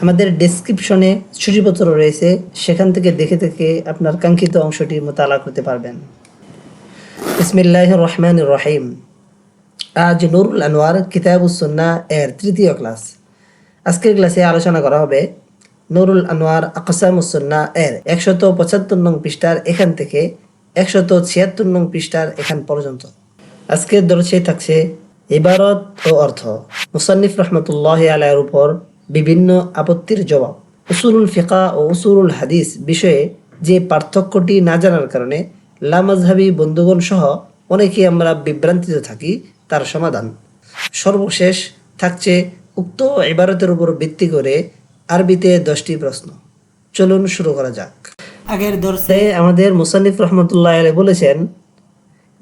আমাদের ডেসক্রিপশনে সূচিপত্র রয়েছে, সেখান থেকে দেখে দেখে আপনার কাঙ্ক্ষিত অংশটি মোতালা করতে পারবেন। বিসমিল্লাহির রহমানির রহিম। আজ নুরুল আনোয়ার কিতাবুস সুন্নাহ এর তৃতীয় ক্লাস। আজকের ক্লাসে আলোচনা করা হবে নুরুল আনোয়ার আকসামুস সুন্নাহ এর 175 নং পৃষ্ঠার এখান থেকে 176 নং পৃষ্ঠার এখান পর্যন্ত। আজকের দর্শে থাকছে ইবারত ও অর্থ, মুসান্নিফ রহমতুল্লাহি আলাইহির উপর বিভিন্ন আপত্তির জবাব, উসুলুল ফিকা ও উসুলুল হাদিস বিষয়ে যে পার্থক্যটি না জানার কারণে লামাযহাবী বন্ধুগণ সহ অনেকেই আমরা বিভ্রান্তিতে থাকি তার সমাধান। সর্বশেষ থাকছে উক্ত ইবারতের উপর ভিত্তি করে আরবিতে 10টি প্রশ্ন। চলুন শুরু করা যাক। আগের দর্শে আমাদের মুসান্নিফ রহমতুল্লাহ আলাইহি বলেছেন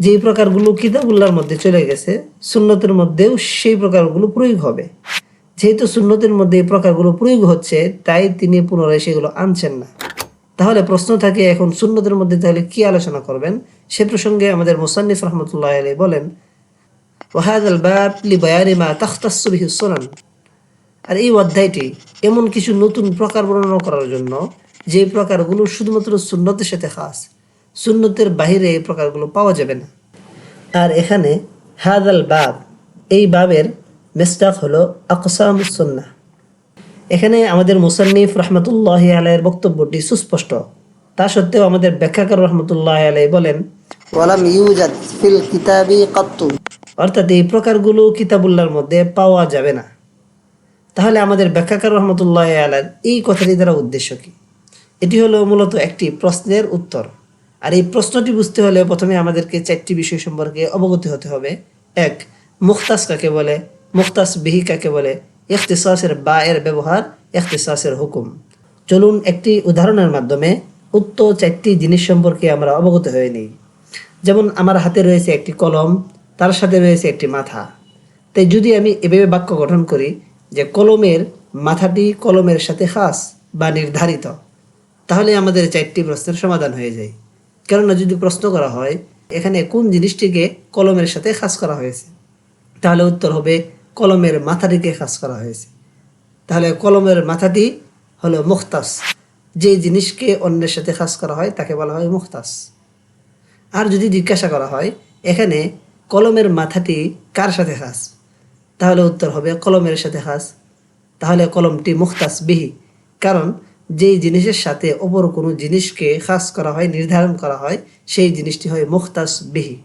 যে প্রকারগুলো কিতাবুল্লাহর মধ্যে চলে গেছে সুন্নতের মধ্যেও সেই প্রকারগুলো প্রয়োগ হবে। যেহেতু সুন্নতের মধ্যে এই প্রকারগুলো প্রয়োগ হচ্ছে, তাই তিনি পুনরায় সেগুলো আনছেন না। তাহলে প্রশ্ন থাকে, এখন সুন্নতের মধ্যে তাহলে কি আলোচনা করবেন? সে প্রসঙ্গে আমাদের মুসান্নিফ রহমতুল্লাহ আলাইহি বলেন, ওয়াহাদাল বাব লিবায়ানি মা তাখতাসসু বিহি সুনান। আর এই অধ্যায়টি এমন কিছু নতুন প্রকার বর্ণনা করার জন্য যে প্রকারগুলো শুধুমাত্র সুন্নতের সাথে খাস, সুন্নতের বাহিরে এই প্রকারগুলো পাওয়া যাবে না। আর এখানে হাদাল বাব, এই বাবের মিসদাক হলো আকসামুস সুন্নাহ। এখানে আমাদের মুসান্নিফ রহমতুল্লাহি আলাইহির বক্তব্যটি সুস্পষ্ট। তা সত্ত্বেও আমাদের ব্যাখ্যাকার রহমতুল্লাহি আলাইহি বলেন, ওয়ালাম ইউজাদ ফিল কিতাবি কাত্তু, অর্থাৎ এই প্রকারগুলো কিতাবুল্লাহর মধ্যে পাওয়া যাবে না। তাহলে আমাদের ব্যাখ্যাকার রহমতুল্লাহি আলাইহির এই কথাটি দ্বারা উদ্দেশ্য কি? এটি হলো মূলত একটি প্রশ্নের উত্তর। আর এই প্রশ্নটি বুঝতে হলে প্রথমে আমাদেরকে 4টি বিষয় সম্পর্কে অবগত হতে হবে। 1. মুখতাস কাকে বলে, মুখতাস বিহি কাকে বলে, ইখতিসাসের বা এর ব্যবহার, ইখতিসাসের হুকুম। চলুন একটি উদাহরণের মাধ্যমে উক্ত 4টি জিনিস সম্পর্কে আমরা অবগত হয়ে নিই। যেমন আমার হাতে রয়েছে একটি কলম, তার সাথে রয়েছে একটি মাথা। তাই যদি আমি এভাবে বাক্য গঠন করি যে কলমের মাথাটি কলমের সাথে খাস বা নির্ধারিত, তাহলে আমাদের 4টি প্রশ্নের সমাধান হয়ে যায়। কেননা যদি প্রশ্ন করা হয় এখানে কোন জিনিসটিকে কলমের সাথে খাস করা হয়েছে, তাহলে উত্তর হবে কলমের মাথাটিকে খাস করা হয়েছে। তাহলে কলমের মাথাটি হলো মুখতাস। যে জিনিসকে অন্যের সাথে খাস করা হয় তাকে বলা হয় মুখতাস। আর যদি জিজ্ঞাসা করা হয় এখানে কলমের মাথাটি কার সাথে খাস, তাহলে উত্তর হবে কলমের সাথে খাস। তাহলে কলমটি মুখতাস বিহি, কারণ যেই জিনিসের সাথে অপর কোনো জিনিসকে খাস করা হয়, নির্ধারণ করা হয়, সেই জিনিসটি হয় মুখতাস বিহি।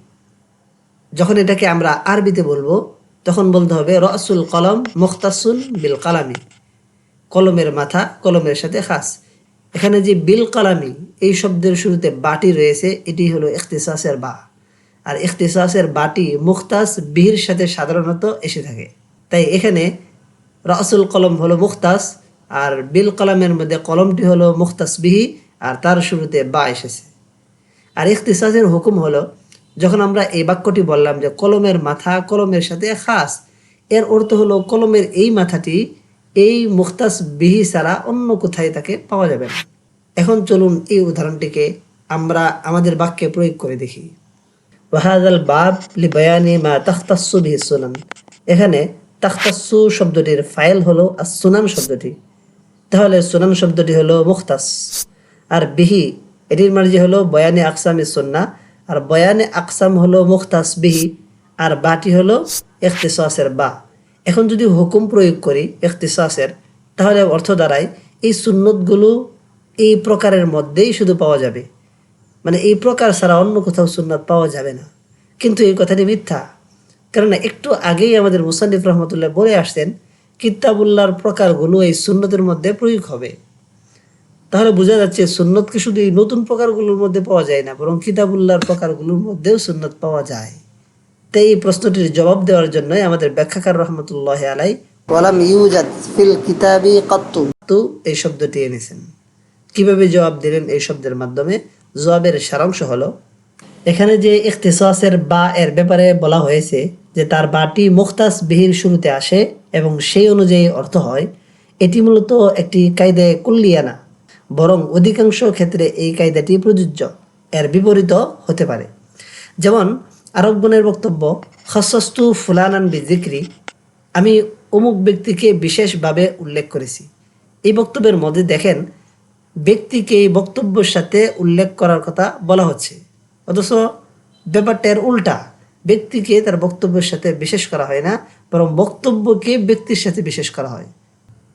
যখন এটাকে আমরা আরবিতে বলবো তখন বলতে হবে রাসুল কলম মুখতাসুন বিল কালামি, কলমের মাথা কলমের সাথে খাস। এখানে যে বিল কালামি এই শব্দের শুরুতে বাটি রয়েছে, এটি হলো ইখতিসাসের বা। আর ইখতিসাসের বাটি মুখতাস বিহির সাথে সাধারণত এসে থাকে। তাই এখানে রাসুল কলম হলো মুখতাস, আর বিল কালামের মধ্যে কলমটি হলো মুখতাস বিহি, আর তার শুরুতে বা এসেছে। আর ইখতিসাসের হুকুম হলো, যখন আমরা এই বাক্যটি বললাম যে কলমের মাথা কলমের সাথে খাস, এর অর্থ হলো কলমের এই মাথাটি এই মুখতাস বিহি ছাড়া অন্য কোথায় তাকে পাওয়া যাবে না। এখন চলুন এই উদাহরণটিকে আমরা আমাদের বাক্যে প্রয়োগ করে দেখি। ওয়াহাদাল বাব লিবায়ানি মা তাখতাসসু বিহি সুনান। এখানে তাখতাসসু শব্দটির ফাইল হলো as-সুনান শব্দটি। তাহলে সুনান শব্দটি হলো মুখতাস। আর বিহি এটির মার্জি হলো বয়ানে আকসামি সুন্নাহ, আর বয়ানে আকসাম হলো মুখতাস বিহি, আর বাটি হলো ইখতিসাসের বা। এখন যদি হুকুম প্রয়োগ করি ইখতিসাসের, তাহলে অর্থ দাঁড়ায় এই সুন্নতগুলো এই প্রকারের মধ্যেই শুধু পাওয়া যাবে, মানে এই প্রকার ছাড়া অন্য কোথাও সুন্নত পাওয়া যাবে না। কিন্তু এই কথাটি মিথ্যা, কেননা একটু আগেই আমাদের মুসান্নিফ রহমতুল্লাহ বলে আসছেন কিতাবুল্লাহর প্রকারগুলো এই সুন্নতের মধ্যে প্রয়োগ হবে। তাহলে বোঝা যাচ্ছে সুন্নতকে শুধু এই নতুন প্রকারগুলোর মধ্যে পাওয়া যায় না, বরং কিতাবুল্লাহর প্রকারগুলোর মধ্যেও সুন্নত পাওয়া যায়। তাই এই প্রশ্নটির জবাব দেওয়ার জন্যই আমাদের ব্যাখ্যাকার রহমতুল্লাহ আলাইহি ওয়ালাম ইউজাদ ফিল কিতাবি কাত্তু এই শব্দটি এনেছেন। কিভাবে জবাব দিলেন এই শব্দের মাধ্যমে? জবাবের সারাংশ হলো, এখানে যে ইখতিসাসের বা এর ব্যাপারে বলা হয়েছে যে তার বাটি মুখতাস বিহির শুরুতে আসে এবং সেই অনুযায়ী অর্থ হয়, এটি মূলত একটি কায়দায়ে কুল্লিয়া না, বরং অধিকাংশ ক্ষেত্রে এই কায়দাটি প্রযোজ্য, এর বিপরীত হতে পারে। যেমন আরবগণের বক্তব্য খাসাস্তু ফুলানান বিযিকরি, আমি অমুক ব্যক্তিকে বিশেষভাবে উল্লেখ করেছি। এই বক্তব্যের মধ্যে দেখেন ব্যক্তিকে এই বক্তব্যের সাথে উল্লেখ করার কথা বলা হচ্ছে, অথচ ব্যাপারটার উল্টা, ব্যক্তিকে তার বক্তব্যের সাথে বিশেষ করা হয় না, বরং বক্তব্যকে ব্যক্তির সাথে বিশেষ করা হয়।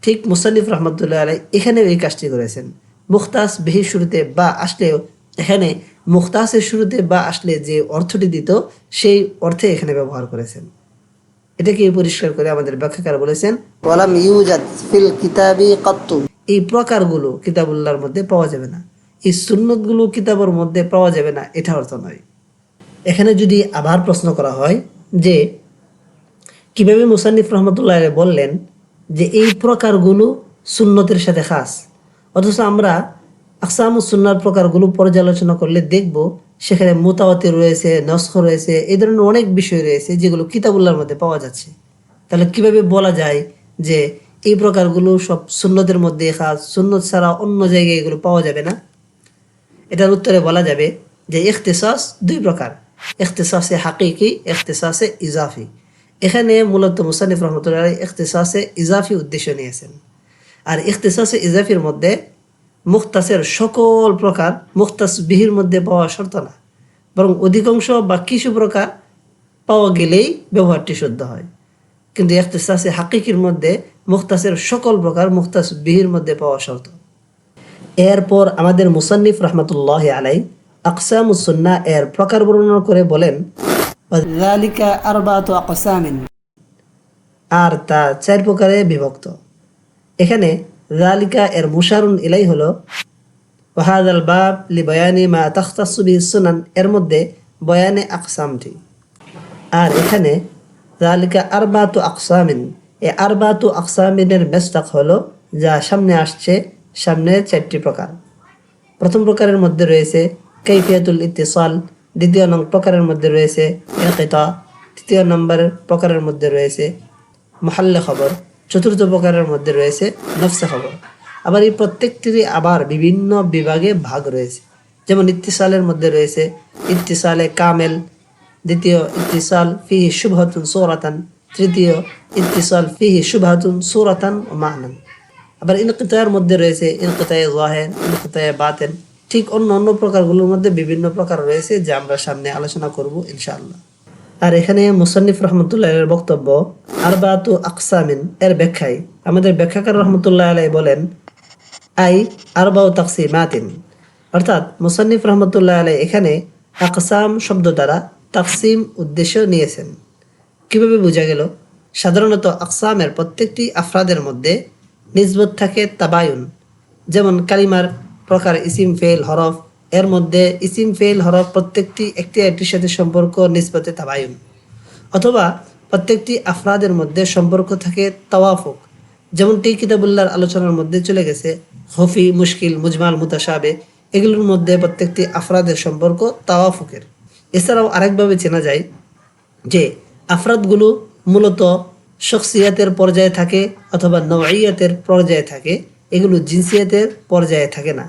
ঠিক মুসান্নিফ রহমতুল্লাহ আলাই এখানেও এই কাজটি করেছেন। মুখতাস বিহির শুরুতে বা আসলেও এখানে মুখতাসের শুরুতে বা আসলে যে অর্থটি দিত সেই অর্থে এখানে ব্যবহার করেছেন। এটাকে পরিষ্কার করে আমাদের ব্যাখ্যাকার বলেছেন, ওয়ালাম ইউজাদ ফিল কিতাবি কাত্তু, এই প্রকারগুলো কিতাবুল্লাহর মধ্যে পাওয়া যাবে না, এই সুন্নতগুলো কিতাবের মধ্যে পাওয়া যাবে না, এটা অর্থ নয়। এখানে যদি আবার প্রশ্ন করা হয় যে কিভাবে মুসান্নিফ রহমতুল্লাহ আলাইহি বললেন যে এই প্রকারগুলো সুন্নতের সাথে খাস, অথচ আমরা আকসামুস সুন্নাহর প্রকারগুলো পর্যালোচনা করলে দেখব সেখানে মুতাওয়াতির রয়েছে, নসখ রয়েছে, এই ধরনের অনেক বিষয় রয়েছে যেগুলো কিতাবুল্লাহর মধ্যে পাওয়া যাচ্ছে। তাহলে কিভাবে বলা যায় যে এই প্রকারগুলো সব সুন্নতের মধ্যে খাস, সুন্নত ছাড়া অন্য জায়গায় এগুলো পাওয়া যাবে না? এটার উত্তরে বলা যাবে যে ইখতিসাস দুই প্রকার, ইখতিসাসে হাকিকি, ইখতিসাসে ইজাফি। এখানে মূলত মুসান্নিফ রহমতুল্লাহ আলাইহি ইখতিসাসে ইজাফি উদ্দেশ্য নিয়েছেন। আর ইখতিসাসে ইজাফির মধ্যে মুখতাসের সকল প্রকার মুখতাস বিহির মধ্যে পাওয়া শর্ত না, বরং অধিকাংশ বা কিছু প্রকার পাওয়া গেলেই ব্যবহারটি শুদ্ধ হয়। কিন্তু ইখতিসাসে হাকিকির মধ্যে মুখতাসের সকল প্রকার মুখতাস বিহির মধ্যে পাওয়া শর্ত। এরপর আমাদের মুসান্নিফ রহমতুল্লাহ আলাইহি আকসামুস সুন্নাহ এর প্রকার বর্ণনা করে বলেন, যালিকা আরবাতু আকসামিন, আর তা চার প্রকারে বিভক্ত। এখানে যালিকা এর মুশারুন ইলাই হলো ওয়াহাদাল বাব লিবায়ানি মা তাখতাসু বিহিস সুনান, এর মধ্যে বয়ানে আকসামটি। আর এখানে যালিকা আরবাতু আকসামিন, এই আরবাতু আকসামিনের মেসদাক হলো যা সামনে আসছে, সামনে চারটি প্রকার। প্রথম প্রকারের মধ্যে রয়েছে কাইফিয়াতুল ইত্তিসাল, দ্বিতীয় প্রকারের মধ্যে রয়েছে ইনকিতা, তৃতীয় নম্বরের প্রকারের মধ্যে রয়েছে মুহাল্লে খবর, চতুর্থ প্রকারের মধ্যে রয়েছে নফসে খবর। আবার এই প্রত্যেকটিরই আবার বিভিন্ন বিভাগে ভাগ রয়েছে। যেমন ইত্তিসালের মধ্যে রয়েছে ইত্তিসালে কামেল, দ্বিতীয় ইত্তিসাল ফিহি শুবহাতুন সূরাতান, তৃতীয় ইত্তিসাল ফিহি শুবহাতুন সূরাতান ওয়া মা'নান। আবার ইনকিতায়ের মধ্যে রয়েছে ইনকিতায়ে যাহির, ইনকিতায়ে বাতিন। ঠিক অন্য অন্য প্রকারগুলোর মধ্যে বিভিন্ন প্রকার রয়েছে যা আমরা সামনে আলোচনা করব ইনশাআল্লাহ। আর এখানে মুসান্নিফ রহমতুল্লাহ এর বক্তব্য আরবাতু আকসামিন এর ব্যাখ্যায় আমাদের ব্যাখ্যাকার রহমতুল্লাহ আলাইহি বলেন আই আরবাউ তাকসিমাতিন, অর্থাৎ মুসান্নিফ রহমতুল্লাহ আলাইহি এখানে আকসাম শব্দ দ্বারা তাকসিম উদ্দেশ্য নিয়েছেন। কিভাবে বোঝা গেল? সাধারণত আকসামের প্রত্যেকটি আফরাদের মধ্যে নিসবত থাকে তাবায়ুন। যেমন কালিমার প্রকার ইসিম ফেল হরফ, এর মধ্যে ইসিম ফেল হরফ প্রত্যেকটি একটি একটির সাথে সম্পর্ক নিসবতে তাবায়ুন। অথবা প্রত্যেকটি আফরাদের মধ্যে সম্পর্ক থাকে তাওয়াফুক, যেমনটি কিতাবুল্লাহর আলোচনার মধ্যে চলে গেছে খফি, মুশকিল, মুজমাল, মুতাশাবে, এগুলোর মধ্যে প্রত্যেকটি আফরাদের সম্পর্ক তাওয়াফুকের। এছাড়াও আরেকভাবে চেনা যায় যে আফরাদগুলো মূলত শখসিয়াতের পর্যায়ে থাকে অথবা নওয়াইয়াতের পর্যায়ে থাকে, এগুলো জিনসিয়াতের পর্যায়ে থাকে না।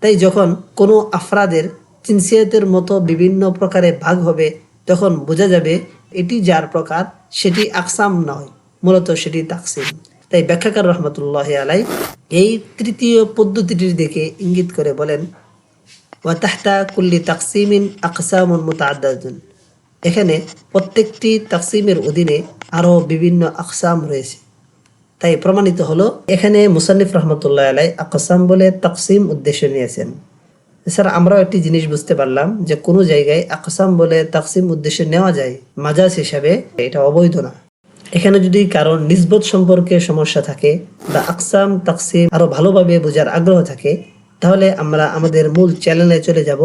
তাই যখন কোনো আফরাদের জিনসিয়াতের মতো বিভিন্ন প্রকারে ভাগ হবে তখন বোঝা যাবে এটি যার প্রকার সেটি আকসাম নয়, মূলত সেটি তাকসিম। তাই ব্যাখ্যাকার রহমতুল্লাহ আলাইহি এই তৃতীয় পদ্ধতিটির দিকে ইঙ্গিত করে বলেন ওয়া তাহতা কুল্লি তাকসিমিন আকসামুন মুতাআদ্দাদাতুন, এখানে প্রত্যেকটি তাকসিমের অধীনে আরও বিভিন্ন আকসাম রয়েছে। তাই প্রমাণিত হলো এখানে মুসান্নিফ রহমতুল্লাহ আলাইহি আকসাম বলে তাকসিম উদ্দেশ্য নিয়েছেন। এছাড়া আমরাও একটি জিনিস বুঝতে পারলাম যে কোনো জায়গায় আকসাম বলে তাকসিম উদ্দেশ্য নেওয়া যায় মাজাজ হিসাবে, এটা অবৈধ না। এখানে যদি কারণ নিসবত সম্পর্কে সমস্যা থাকে বা আকসাম তাকসিম আরো ভালোভাবে বোঝার আগ্রহ থাকে, তাহলে আমরা আমাদের মূল চ্যানেলে চলে যাব,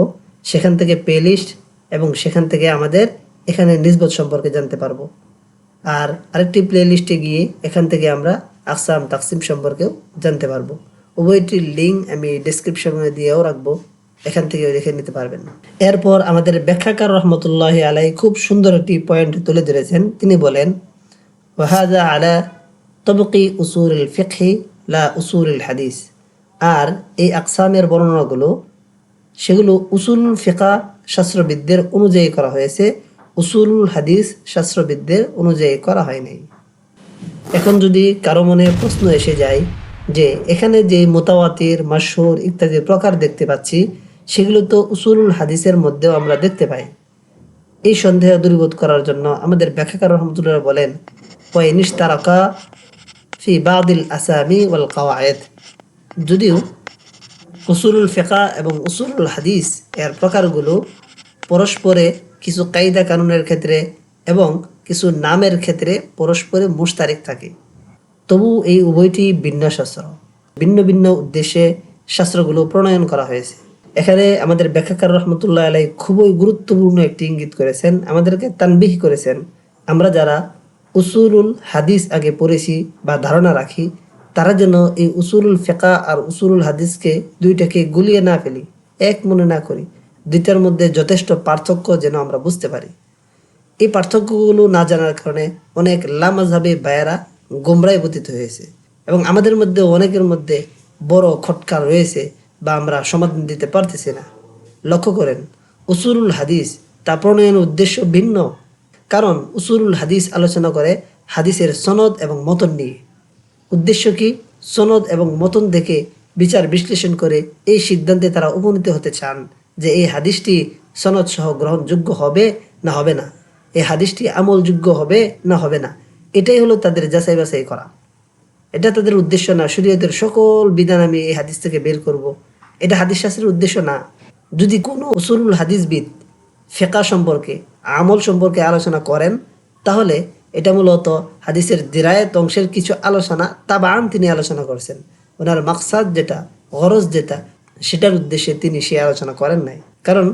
সেখান থেকে প্লে লিস্ট এবং সেখান থেকে আমাদের এখানে নিসবত সম্পর্কে জানতে পারবো। আর আরেকটি প্লে লিস্টে গিয়ে এখান থেকে আমরা আকসাম তাকসিম সম্পর্কেও জানতে পারবো। উভয়টির লিঙ্ক আমি ডেসক্রিপশনে দিয়েও রাখবো, এখান থেকেও দেখে নিতে পারবেন। এরপর আমাদের ব্যাখ্যাকার রহমতুল্লাহ আলাইহি খুব সুন্দর একটি পয়েন্ট তুলে ধরেছেন। তিনি বলেন ওয়াহাদা আলা তবকি উসুল ফিকহি লা উসুল হাদিস, আর এই আকসামের বর্ণনাগুলো সেগুলো উসুল ফিকা শাস্ত্রবিদদের অনুযায়ী করা হয়েছে, উসুল হাদিস শাস্ত্রবিদদের অনুযায়ী করা হয় নাই। এখন যদি কারো মনে প্রশ্ন এসে যায় যে এখানে যে মুতাওয়াতির, মাশহুর ইত্যাদি প্রকার দেখতে পাচ্ছি, সেগুলো তো উসুলুল হাদিসের মধ্যেও আমরা দেখতে পাই। এই সন্দেহ দূরীভূত করার জন্য আমাদের ব্যাখ্যাকার রহমতুল্লাহ বলেন, ওয়াইনিশ তারাকা ফি বাদিল আসামি ওয়াল কাওয়ায়েদ, যদিও উসুলুল ফিকহ এবং উসুলুল হাদিস এর প্রকারগুলো পরস্পরে কিছু কায়দা কানুনের ক্ষেত্রে এবং কিছু নামের ক্ষেত্রে পরস্পরে মুশতারিক থাকে, তবু এই উভয়টি ভিন্ন শাস্ত্র, ভিন্ন ভিন্ন উদ্দেশ্যে শাস্ত্রগুলো প্রণয়ন করা হয়েছে। এখানে আমাদের ব্যাখ্যাকার রহমতুল্লাহ আলাই খুবই গুরুত্বপূর্ণ একটি ইঙ্গিত করেছেন, আমাদেরকে তানবিহ করেছেন, আমরা যারা উসুলুল হাদিস আগে পড়েছি বা ধারণা রাখি, তারা যেন এই উসুলুল ফিকহ আর উসুলুল হাদিসকে দুইটাকে গুলিয়ে না ফেলি, এক মনে না করি, দুইটার মধ্যে যথেষ্ট পার্থক্য যেন আমরা বুঝতে পারি। এই পার্থক্যগুলো না জানার কারণে অনেক লামাযহাবী বায়েরা গোমরায় পতিত হয়েছে এবং আমাদের মধ্যে অনেকের মধ্যে বড় খটকা রয়েছে বা আমরা সমাধান দিতে পারতেছি না। লক্ষ্য করেন, উসুলুল হাদিস তা প্রণয়নের উদ্দেশ্য ভিন্ন, কারণ উসুলুল হাদিস আলোচনা করে হাদিসের সনদ এবং মতন নিয়ে। উদ্দেশ্য কি? সনদ এবং মতন দেখে বিচার বিশ্লেষণ করে এই সিদ্ধান্তে তারা উপনীত হতে চান যে এই হাদিসটি সনদ সহ গ্রহণযোগ্য হবে না হবে না, এই হাদিসটি আমলযোগ্য হবে না হবে না। এটাই হলো তাদের যাচাই বাছাই করা। এটা তাদের উদ্দেশ্য না শরীয়তের সকল বিধান আমি এই হাদিস থেকে বের করব, এটা হাদিস শাস্ত্রের উদ্দেশ্য না। যদি কোনো উসুলুল হাদিসবিদ ফিকহ সম্পর্কে, আমল সম্পর্কে আলোচনা করেন, তাহলে এটা মূলত হাদিসের দিরায়াত অংশের কিছু আলোচনা তাবান তিনি আলোচনা করেছেন। ওনার মাকসাদ যেটা, গরজ যেটা, সেটার উদ্দেশ্যে তিনি সে আলোচনা করেন নাই, কারণ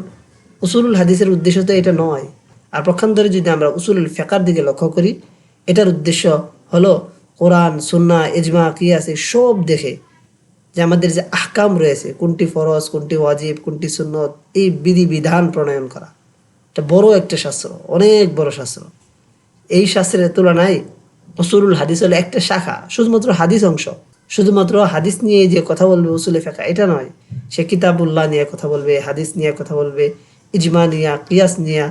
উসুলুল হাদিসের উদ্দেশ্য তো এটা নয়। আর পক্ষান্তরে যদি আমরা উসুলুল ফিকহের দিকে লক্ষ্য করি, এটার উদ্দেশ্য হলো কোরআন, সুন্নাহ, ইজমা, কিয়াস সব দেখে যে আমাদের যে আহকাম রয়েছে, কোনটি ফরজ, কোনটি ওয়াজিব, কোনটি সুন্নত, এই বিধি বিধান প্রণয়ন করা। এটা বড় একটা শাস্ত্র, অনেক বড় শাস্ত্র। এই শাস্ত্রের তুলনায় উসুলুল হাদিস হলো একটা শাখা, শুধুমাত্র হাদিস অংশ। শুধুমাত্র হাদিস নিয়ে যে কথা বলবে উসুলে ফিকহ, এটা নয়। সে কিতাবুল্লাহ নিয়ে কথা বলবে, হাদিস নিয়ে কথা বলবে, ইজমা নিয়া, কিয়াস নিয়া,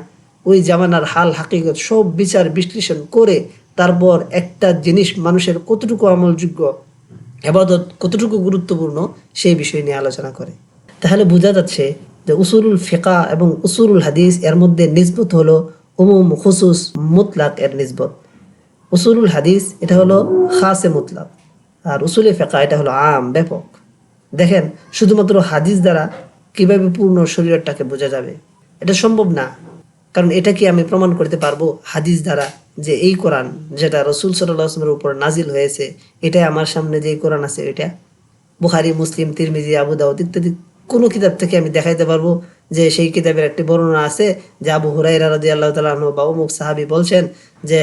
ওই জামানার হাল হাকিকত সব বিচার বিশ্লেষণ করে তারপর একটা জিনিস মানুষের কতটুকু আমলযোগ্য, ইবাদত কতটুকু গুরুত্বপূর্ণ, সেই বিষয় নিয়ে আলোচনা করে। তাহলে বোঝা যাচ্ছে যে উসুলুল ফিকহ এবং উসুলুল হাদিস এর মধ্যে নিসবত হলো উমুম, খুসুস, মুতলাক এর নিসবত। উসুলুল হাদিস এটা হলো খাসে মুতলাক, আর উসুলে ফিকহ এটা হলো আম, ব্যাপক। দেখেন, শুধুমাত্র হাদিস দ্বারা কিভাবে পূর্ণ শরীয়তটাকে বোঝা যাবে? এটা সম্ভব না। কারণ এটা কি আমি প্রমাণ করতে পারবো হাদিস দ্বারা যে এই কোরআন যেটা রাসূল সাল্লাল্লাহু আলাইহি ওয়াসাল্লামের উপর নাজিল হয়েছে, এটাই আমার সামনে যে কোরআন আছে, এটা বুখারী, মুসলিম, তিরমিজি, আবু দাউদ ইত্যাদি কোনো কিতাব থেকে আমি দেখাইতে পারবো যে সেই কিতাবের একটি বর্ণনা আছে যে আবু হুরায়রা রাদিয়াল্লাহু তাআলা আনহু বা অমুক সাহাবী বলছেন যে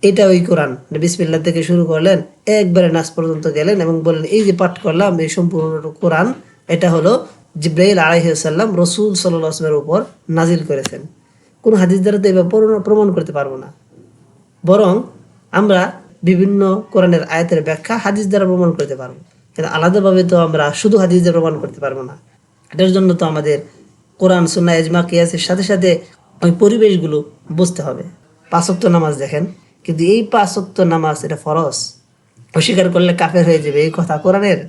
এটা ওই কোরআন, বিসমিল্লাহ থেকে শুরু করলেন, একবারে নাস পর্যন্ত গেলেন এবং বললেন এই যে পাঠ করলাম এই সম্পূর্ণ কোরআন এটা হলো জিবরাইল আলাইহিস সালাম রাসূল সাল্লাল্লাহু আলাইহি ওয়াসাল্লামের উপর নাজিল করেছেন। কোনো হাদিস দ্বারা তো এভাবে প্রমাণ করতে পারবো না। বরং আমরা বিভিন্ন কোরআনের আয়াতের ব্যাখ্যা হাদিস দ্বারা প্রমাণ করতে পারবো, কিন্তু আলাদাভাবে তো আমরা শুধু হাদিস দিয়ে প্রমাণ করতে পারবো না। এটার জন্য তো আমাদের কোরআন, সুন্নাহ, ইজমা, কিয়াসের সাথে সাথে ওই পরিবেশগুলো বুঝতে হবে। 5 ওয়াক্ত নামাজ দেখেন, কিন্তু এই 5 ওয়াক্ত নামাজ এটা ফরজ, অস্বীকার করলে কাফের হয়ে যাবে, এই কথা কোরআনের।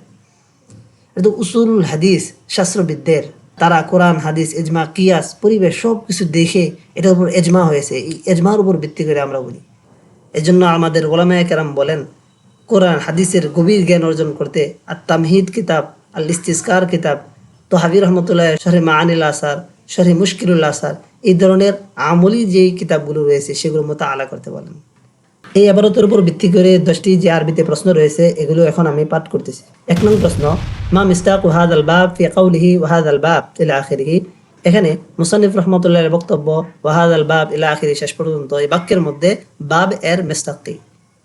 এটা উসুলুল হাদিস শাস্ত্রবিদদের, তারা কোরআন, হাদিস, ইজমা, কিয়াস, পরিবেশ সব কিছু দেখে এটার উপর এজমা হয়েছে, এই এজমার উপর ভিত্তি করে আমরা বলি। এজন্য আমাদের ওলামায়ে কেরাম বলেন, কোরআন হাদিসের গভীর জ্ঞান অর্জন করতে আর তামহিদ কিতাব, আল ইস্তিজকার কিতাব, তহাবী রহমতুল্লাহ শরহ মাআনিল আসার, শরহ মুশকিলুল আসার, এই ধরনের আমলি যেই কিতাবগুলো রয়েছে সেগুলো মোতাআলা করতে বলেন। এই ইবারতের উপর ভিত্তি করে 10টি যে আরবিতে প্রশ্ন রয়েছে এগুলো এখন আমি পাঠ করতেছি। 1 নং প্রশ্ন, মা মিসদাকু হাযাল বাব ফি কাউলিহি ওয়া হাযাল বাব ইলা আখিরিহি। এখানে মুসান্নিফ রাহমাতুল্লাহির বক্তব্য ওয়া হাযাল বাব ইলা আখিরি শেষ পর্যন্ত এই বাক্যের মধ্যে বাব এর মিসদাক কি।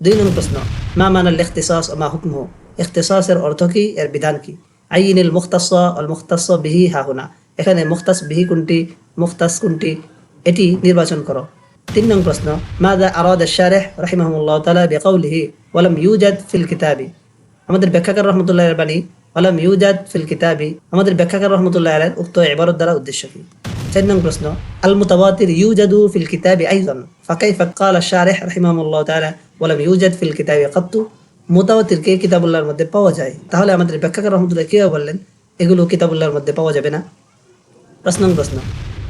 2 নং প্রশ্ন, মা মানাল ইখতিসাস ওয়া মা হুকমুহু। ইখতিসাসের অর্থ কি, এর বিধান কি? আইনিল মুখতাসা ওয়াল মুখতাসা বিহি হাহুনা। এখানে মুখতাস বিহি কোনটি, মুখতাস কোনটি, এটি নির্বাচন করো। 3 নং প্রশ্ন, মাযা আরাদা আশ-শারিহ রাহিমাহুল্লাহ তাআলা বিকাউলিহি ওয়া লাম ইউজাদ ফিল কিতাবি। আমাদের ব্যাখ্যাকার রাহমাতুল্লাহির বাণী ওয়া লাম ইউজাদ ফিল কিতাবি, আমাদের ব্যাখ্যাকার রাহমাতুল্লাহির উক্ত ইবারত দ্বারা উদ্দেশ্য কি? 4 নং প্রশ্ন, আল মুতাওয়াতির ইউজাদু ফিল কিতাবি আইযান ফাকাইফা ক্বালা আশ-শারিহ রাহিমাহুল্লাহ তাআলা ওয়া লাম ইউজাদ ফিল কিতাবি কাত্তু। মুতাওয়াতিরকে কিতাবুল্লাহর মধ্যে পাওয়া যায়, তাহলে আমাদের ব্যাখ্যাকার রহমতুল্লাহ কিভাবে বললেন এগুলো কিতাবুল্লাহর মধ্যে পাওয়া যাবে না? প্রশ্ন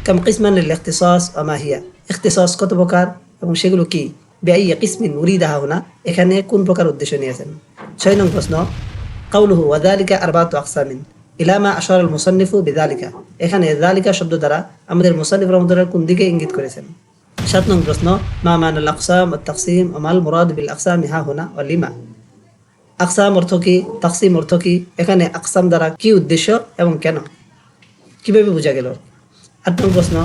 কাম কিসমান লিল ইখতিসাস ওয়া মা হিয়া, ইখতিসাস কত প্রকার এবং সেগুলো কি? বিআই কিসমিন উরিদাহা হুনা, এখানে কোন প্রকার উদ্দেশ্য নিয়েছেন? 6 নং প্রশ্ন কাউলুহু ওয়া যালিকা আরবাতু আকসামিন ইলা মা আশারা আল মুসান্নিফু বিযালিকা, এখানে যালিকা শব্দ দ্বারা আমাদের মুসান্নিফ রাহমাতুল্লাহ কোন দিকে ইঙ্গিত করেছেন? 7 নং প্রশ্ন মা মানাল আকসাম ওয়াত তাকসিম ওয়া মাল মুরাদ বিল আকসাম হা হুনা ওয়া লিমা, আকসাম অর্থ কি, তাকসিম অর্থ কি, এখানে আকসাম দ্বারা কি উদ্দেশ্য এবং কেন, কিভাবে বোঝা গেল? 8 নং প্রশ্ন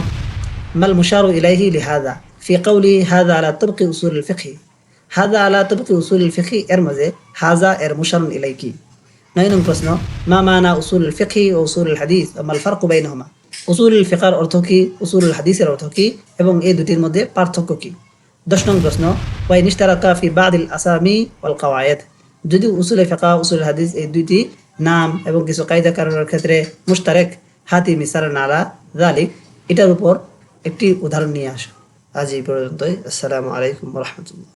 মাল মুশারু ইলাইহি লিহাযা ফি কাউলি হাযা আলা তুরকি উসুল আল ফিকহি, হাযা আলা তুরকি উসুল আল ফিকহি এর মাঝে হাযা এর মুশারুন ইলাই কি? 9 নং প্রশ্ন মা মানা উসুল আল ফিকহি ও উসুল আল হাদিস ওয়া মাল ফারকু বাইনহুমা, উসুল আল ফিকহের অর্থ কি, উসুল আল হাদিসের অর্থ কি এবং এই দুটির মধ্যে পার্থক্য কি? 10 নং প্রশ্ন ওয়া ইন ইশতারাকা ফি বা'দ আল আসামি ওয়াল কওয়ায়েদ, যদি উসুল ফিকহ উসুল হাদিস এই দুইটি নাম এবং কিছু কায়দা কারণের ক্ষেত্রে মুশতারেক, হাতি মিসালান আলা যালিক, এটার উপর একটি উদাহরণ নিয়ে আসো। আজ এই পর্যন্তই। আসসালামু আলাইকুম ওয়া রাহমাতুল্লাহ।